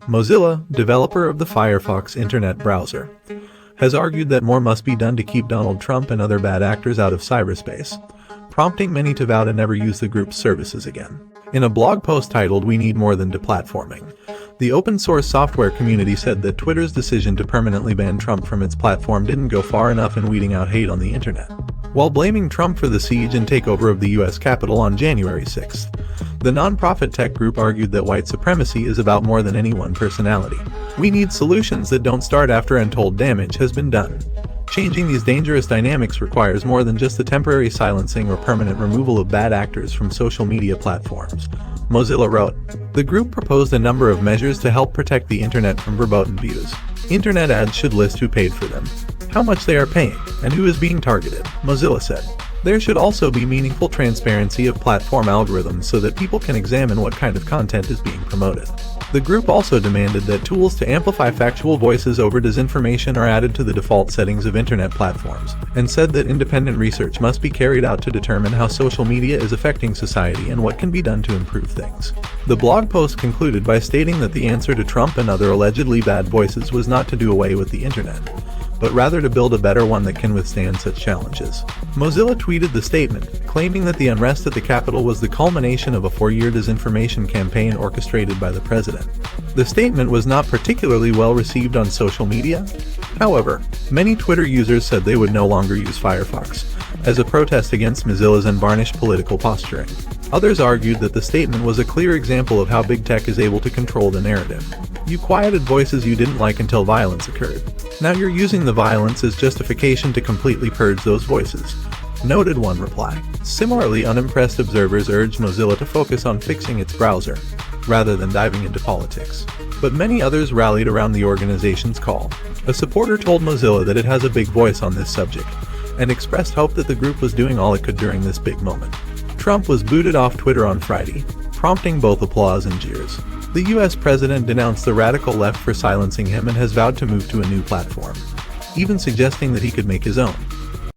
Mozilla, developer of the Firefox internet browser, has argued that more must be done to keep Donald Trump and other bad actors out of cyberspace, prompting many to vow to never use the group's services again. In a blog post titled "We Need More Than Deplatforming," the open-source software community said that Twitter's decision to permanently ban Trump from its platform didn't go far enough in weeding out hate on the internet. While blaming Trump for the siege and takeover of the U.S. Capitol on January 6th, the nonprofit tech group argued that white supremacy is about more than any one personality. "We need solutions that don't start after untold damage has been done. Changing these dangerous dynamics requires more than just the temporary silencing or permanent removal of bad actors from social media platforms," Mozilla wrote. The group proposed a number of measures to help protect the internet from verboten views. Internet ads should list who paid for them, how much they are paying, and who is being targeted, Mozilla said. There should also be meaningful transparency of platform algorithms so that people can examine what kind of content is being promoted. The group also demanded that tools to amplify factual voices over disinformation are added to the default settings of internet platforms, and said that independent research must be carried out to determine how social media is affecting society and what can be done to improve things. The blog post concluded by stating that the answer to Trump and other allegedly bad voices was not to do away with the internet, but rather to build a better one that can withstand such challenges. Mozilla tweeted the statement, claiming that the unrest at the Capitol was the culmination of a 4-year disinformation campaign orchestrated by the president. The statement was not particularly well received on social media. However, many Twitter users said they would no longer use Firefox, as a protest against Mozilla's unvarnished political posturing. Others argued that the statement was a clear example of how big tech is able to control the narrative. "You quieted voices you didn't like until violence occurred. Now you're using the violence as justification to completely purge those voices," noted one reply. Similarly, unimpressed observers urged Mozilla to focus on fixing its browser, rather than diving into politics. But many others rallied around the organization's call. A supporter told Mozilla that it has a big voice on this subject, and expressed hope that the group was doing all it could during this big moment. Trump was booted off Twitter on Friday, prompting both applause and jeers. The U.S. president denounced the radical left for silencing him and has vowed to move to a new platform, even suggesting that he could make his own.